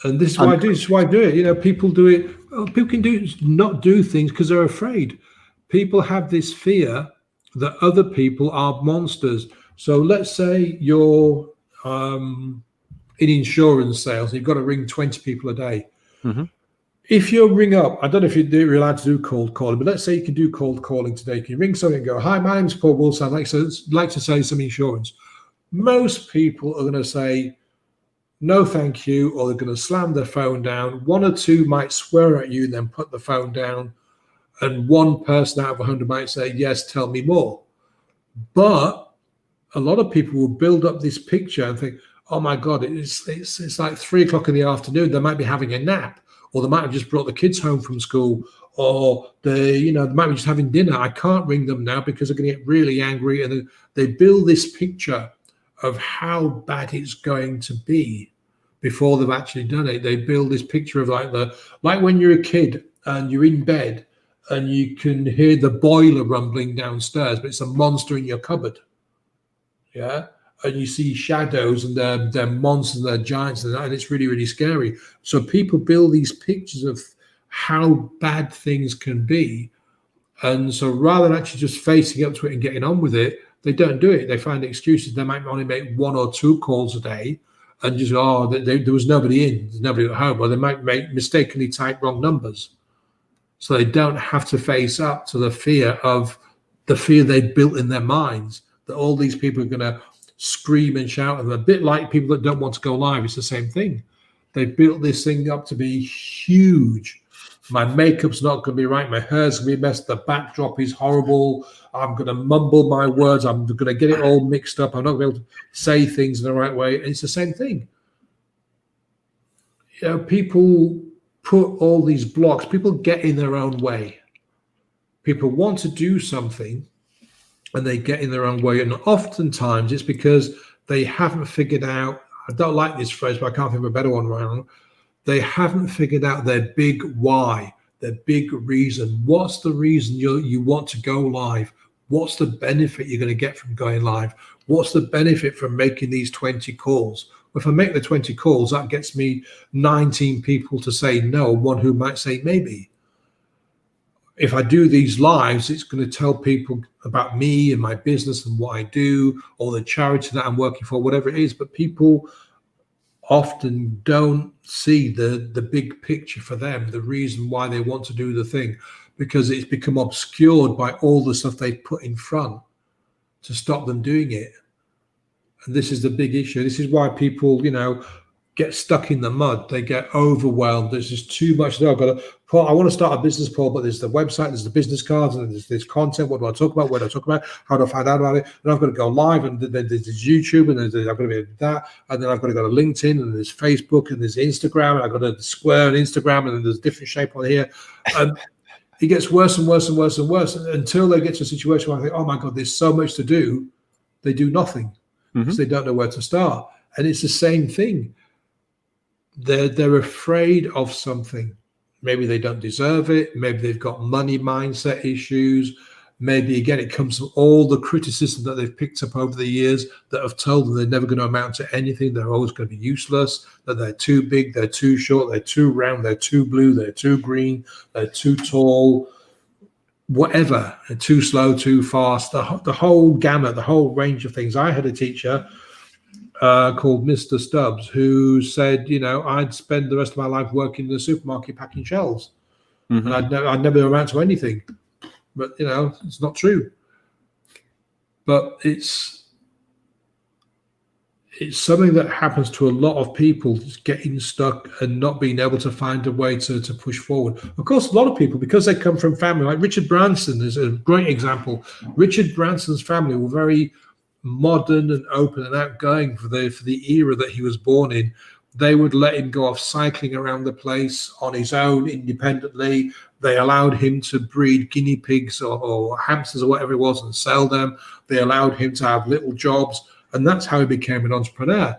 And this is why I do. This is why I do it. People do it. Well, people can not do things because they're afraid. People have this fear that other people are monsters. So let's say you're in insurance sales. You've got to ring 20 people a day. Mm-hmm. If you ring up, I don't know if you're allowed to do cold calling, but let's say you can do cold calling today. Can you ring somebody and go, "Hi, my name's Paul Wilson. I'd like to sell you some insurance." Most people are going to say, "No, thank you," or they're going to slam their phone down. 1 or 2 might swear at you and then put the phone down. And 1 person out of 100 might say, "Yes, tell me more." But a lot of people will build up this picture and think, "Oh my God, it's like 3 o'clock in the afternoon. They might be having a nap, or they might have just brought the kids home from school, or they might be just having dinner. I can't ring them now because they're going to get really angry." And they build this picture of how bad it's going to be before they've actually done it. They build this picture of like when you're a kid and you're in bed and you can hear the boiler rumbling downstairs, but it's a monster in your cupboard. Yeah. And you see shadows and they're monsters and they're giants and it's really, really scary. So people build these pictures of how bad things can be. And so rather than actually just facing up to it and getting on with it, they don't do it. They find excuses. They might only make 1 or 2 calls a day and just, there was nobody in, there's nobody at home. Or they might mistakenly type wrong numbers. So they don't have to face up to the fear they built in their minds, that all these people are going to scream and shout at them. A bit like people that don't want to go live. It's the same thing. They built this thing up to be huge. My makeup's not going to be right. My hair's going to be messed. The backdrop is horrible. I'm going to mumble my words. I'm going to get it all mixed up. I'm not going to be able to say things in the right way. And it's the same thing. People put all these blocks. People get in their own way. People want to do something and they get in their own way. And oftentimes it's because they haven't figured out, I don't like this phrase, but I can't think of a better one right now. They haven't figured out their big why, their big reason. What's the reason you want to go live? What's the benefit you're going to get from going live? What's the benefit from making these 20 calls? If I make the 20 calls, that gets me 19 people to say no, 1 who might say maybe. If I do these lives, it's going to tell people about me and my business and what I do, or the charity that I'm working for, whatever it is. But people often don't see the big picture for them, the reason why they want to do the thing, because it's become obscured by all the stuff they put in front to stop them doing it. And this is the big issue. This is why people, get stuck in the mud. They get overwhelmed. There's just too much. I want to start a business, Paul, but there's the website, there's the business cards, and there's this content. What do I talk about? Where do I talk about? How do I find out about it? And I've got to go live, and then there's YouTube, and I've got to be that, and then I've got to go to LinkedIn, and there's Facebook, and there's Instagram, and I've got to square on Instagram, and then there's different shape on here. And it gets worse and worse and worse and worse until they get to a situation where I think, oh my God, there's so much to do. They do nothing because they don't know where to start. And it's the same thing. They're afraid of something. Maybe they don't deserve it. Maybe they've got money mindset issues. Maybe, again, it comes from all the criticism that they've picked up over the years that have told them they're never going to amount to anything. They're always going to be useless, that they're too big, they're too short, they're too round, they're too blue, they're too green, they're too tall, whatever, they're too slow, too fast, the whole gamut, the whole range of things. I had a teacher called Mr. Stubbs, who said, I'd spend the rest of my life working in the supermarket packing shelves, and I'd never amount to anything. But it's not true. But it's something that happens to a lot of people, just getting stuck and not being able to find a way to push forward. Of course, a lot of people, because they come from family like Richard Branson is a great example. Richard Branson's family were very modern and open and outgoing for the era that he was born in. They would let him go off cycling around the place on his own independently. They allowed him to breed guinea pigs or hamsters or whatever it was and sell them. They allowed him to have little jobs, and that's how he became an entrepreneur.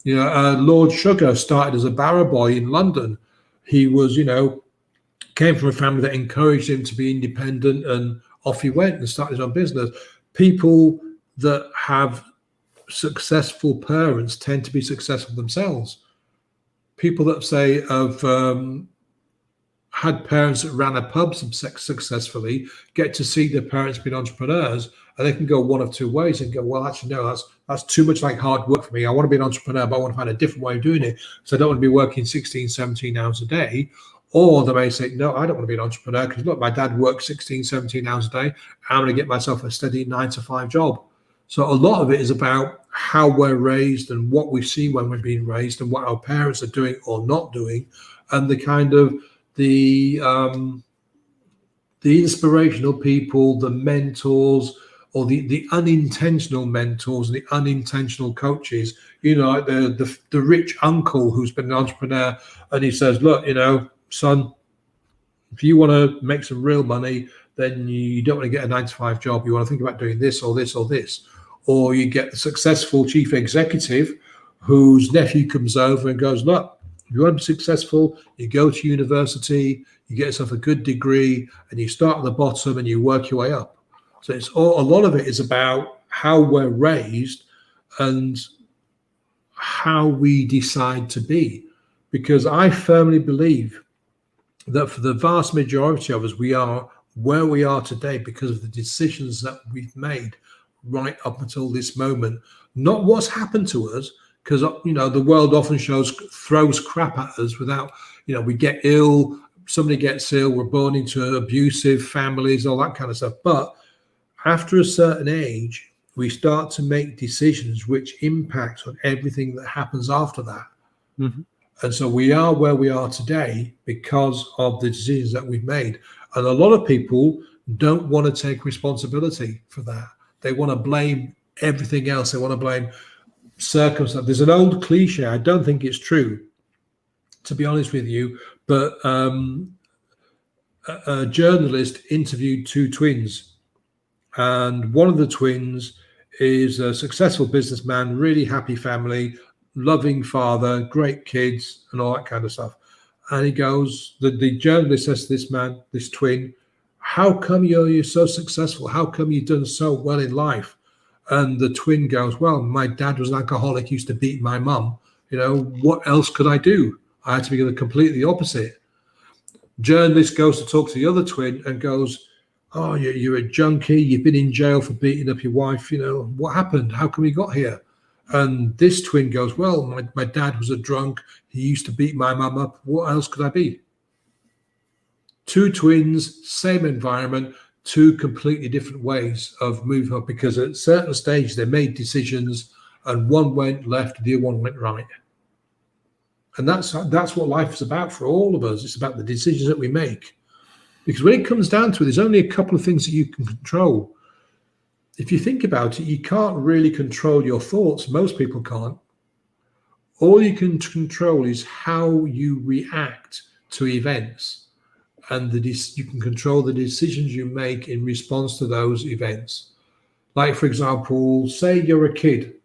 Lord Sugar started as a barrow boy in London. He was, came from a family that encouraged him to be independent, and off he went and started his own business. People that have successful parents tend to be successful themselves. People that say have had parents that ran a pub successfully get to see their parents being entrepreneurs, and they can go one of two ways and go, well, actually, no, that's too much like hard work for me. I want to be an entrepreneur, but I want to find a different way of doing it. So I don't want to be working 16, 17 hours a day. Or they may say, no, I don't want to be an entrepreneur because, look, my dad works 16, 17 hours a day. I'm going to get myself a steady 9-to-5 job. So a lot of it is about how we're raised and what we see when we're being raised and what our parents are doing or not doing, and the kind of the inspirational people, the mentors, or the unintentional mentors and the unintentional coaches. Like the rich uncle who's been an entrepreneur, and he says, look, son, if you want to make some real money, then you don't want to get a 9-to-5 job. You want to think about doing this or this or this. Or you get the successful chief executive whose nephew comes over and goes, look, if you want to be successful, you go to university, you get yourself a good degree, and you start at the bottom and you work your way up. So a lot of it is about how we're raised and how we decide to be. Because I firmly believe that for the vast majority of us, we are where we are today because of the decisions that we've made right up until this moment, not what's happened to us, because the world often throws crap at us without, we get ill, somebody gets ill, we're born into abusive families, all that kind of stuff. But after a certain age, we start to make decisions which impact on everything that happens after that. And so we are where we are today because of the decisions that we've made. And a lot of people don't want to take responsibility for that. They want to blame everything else. They want to blame circumstance. There's an old cliche, I don't think it's true, to be honest with you, but a journalist interviewed two twins, and one of the twins is a successful businessman, really happy family, loving father, great kids, and all that kind of stuff. And he goes, the journalist says to this twin, how come you're so successful? How come you've done so well in life? And the twin goes, well, my dad was an alcoholic, used to beat my mum. What else could I do? I had to be the completely opposite. Journalist goes to talk to the other twin and goes, oh, you're a junkie. You've been in jail for beating up your wife. What happened? How come you got here? And this twin goes, well, my dad was a drunk. He used to beat my mum up. What else could I be? Two twins, same environment, two completely different ways of moving up, because at certain stages they made decisions and one went left, the other one went right. And that's what life is about for all of us. It's about the decisions that we make. Because when it comes down to it, there's only a couple of things that you can control. If you think about it, you can't really control your thoughts. Most people can't. All you can control is how you react to events, and you can control the decisions you make in response to those events. Like, for example, say you're a kid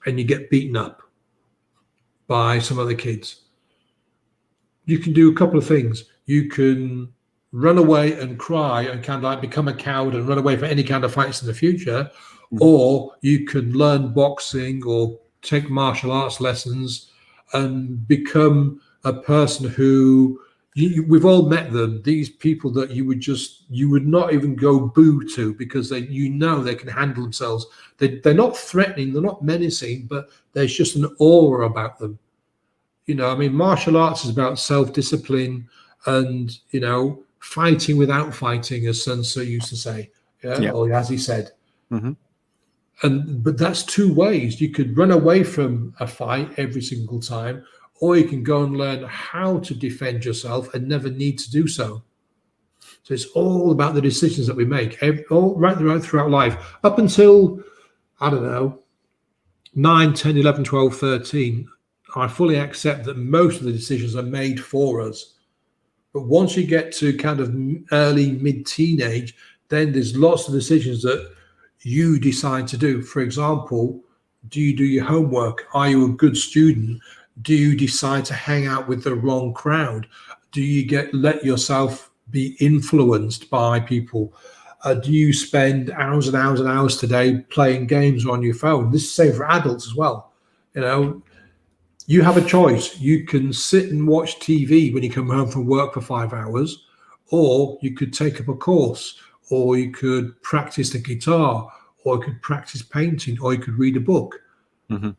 and you get beaten up by some other kids. You can do a couple of things. You can run away and cry and kind of like become a coward and run away from any kind of fights in the future, or you can learn boxing or take martial arts lessons and become a person who we've all met them. These people that you would not even go boo to because they can handle themselves. They're not threatening, they're not menacing, but there's just an aura about them. I mean, martial arts is about self-discipline and fighting without fighting, as Sun Tzu used to say, or as he said. Mm-hmm. But that's two ways. You could run away from a fight every single time, or you can go and learn how to defend yourself and never need to do so. So it's all about the decisions that we make, all right throughout life, up until, I don't know, 9, 10, 11, 12, 13. I fully accept that most of the decisions are made for us. But once you get to kind of early, mid-teenage, then there's lots of decisions that you decide to do. For example, do you do your homework? Are you a good student? Do you decide to hang out with the wrong crowd? Do you let yourself be influenced by people? Do you spend hours and hours and hours today playing games on your phone? This is the same for adults as well. You have a choice. You can sit and watch TV when you come home from work for 5 hours, or you could take up a course, or you could practice the guitar, or you could practice painting, or you could read a book. Mm-hmm.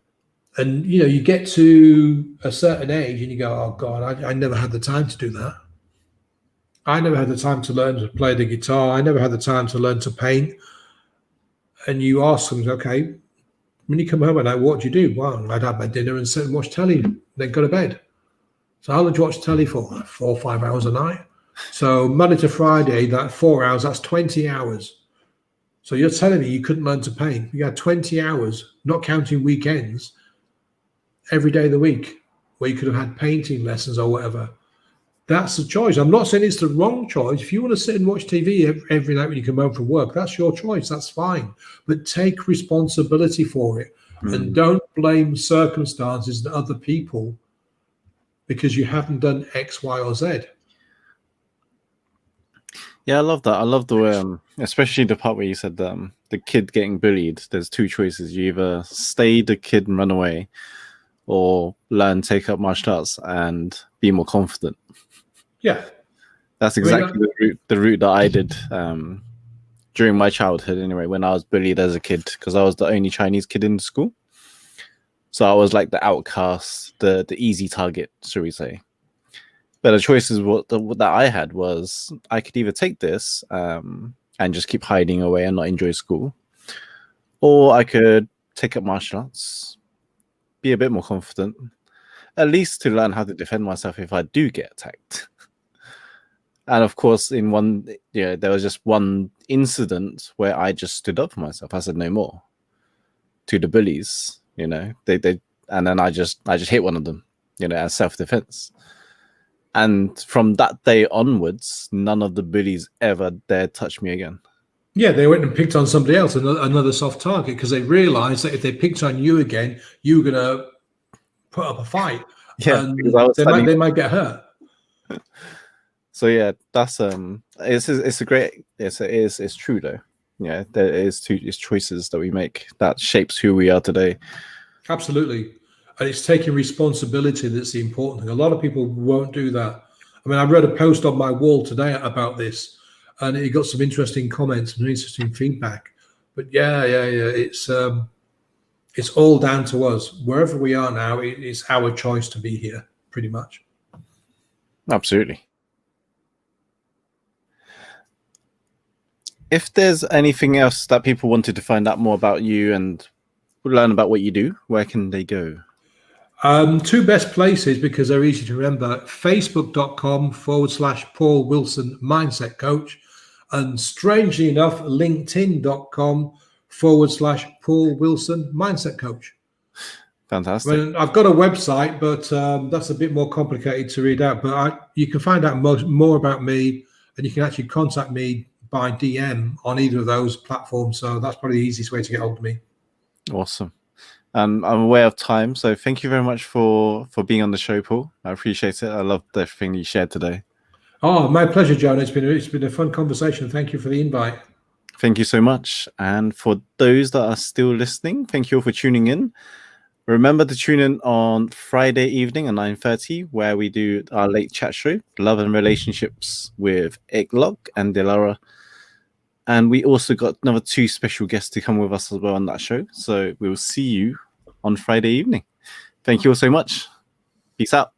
And, you get to a certain age and you go, oh, God, I never had the time to do that. I never had the time to learn to play the guitar. I never had the time to learn to paint. And you ask them, okay, when you come home at night, what do you do? Well, I'd have my dinner and sit and watch telly, then go to bed. So how long do you watch telly for? 4 or 5 hours a night. So Monday to Friday, that 4 hours, that's 20 hours. So you're telling me you couldn't learn to paint. You had 20 hours, not counting weekends, every day of the week, where you could have had painting lessons or whatever. That's the choice. I'm not saying it's the wrong choice. If you want to sit and watch TV every night when you come home from work, that's your choice. That's fine. But take responsibility for it. And don't blame circumstances and other people because you haven't done X, Y, or Z. Yeah, I love that. I love the way, especially the part where you said the kid getting bullied. There's two choices. You either stay the kid and run away, or learn, take up martial arts and be more confident. Yeah. That's exactly the route that I did during my childhood anyway, when I was bullied as a kid, because I was the only Chinese kid in the school. So I was like the outcast, the easy target, shall we say. But the choices that I had was I could either take this and just keep hiding away and not enjoy school, or I could take up martial arts, be a bit more confident, at least to learn how to defend myself if I do get attacked. And of course, there was just one incident where I just stood up for myself. I said no more to the bullies. They and then I just hit one of them, as self-defense. And from that day onwards, none of the bullies ever dared touch me again. Yeah, they went and picked on somebody else, another soft target, because they realized that if they picked on you again, you were going to put up a fight. Yeah, and they might get hurt. So yeah, that's it's true though. Yeah, it's choices that we make that shapes who we are today. Absolutely. And it's taking responsibility that's the important thing. A lot of people won't do that. I mean, I read a post on my wall today about this, and it got some interesting comments and interesting feedback. But yeah, it's all down to us. Wherever we are now, it's our choice to be here, pretty much. Absolutely. If there's anything else that people wanted to find out more about you and learn about what you do, where can they go? Two best places because they're easy to remember: facebook.com/Paul Wilson Mindset Coach, and strangely enough, linkedin.com/Paul Wilson Mindset Coach. Fantastic. I mean, I've got a website, but that's a bit more complicated to read out. But you can find out more about me, and you can actually contact me by DM on either of those platforms. So that's probably the easiest way to get hold of me. Awesome. I'm aware of time, so thank you very much for being on the show, Paul. I appreciate it. I loved everything you shared today. Oh, my pleasure, Jono. It's been a fun conversation. Thank you for the invite. Thank you so much. And for those that are still listening, thank you all for tuning in. Remember to tune in on Friday evening at 9:30, where we do our late chat show, Love and Relationships, with Iglok and Dilara. And we also got another 2 special guests to come with us as well on that show. So we will see you on Friday evening. Thank you all so much. Peace out.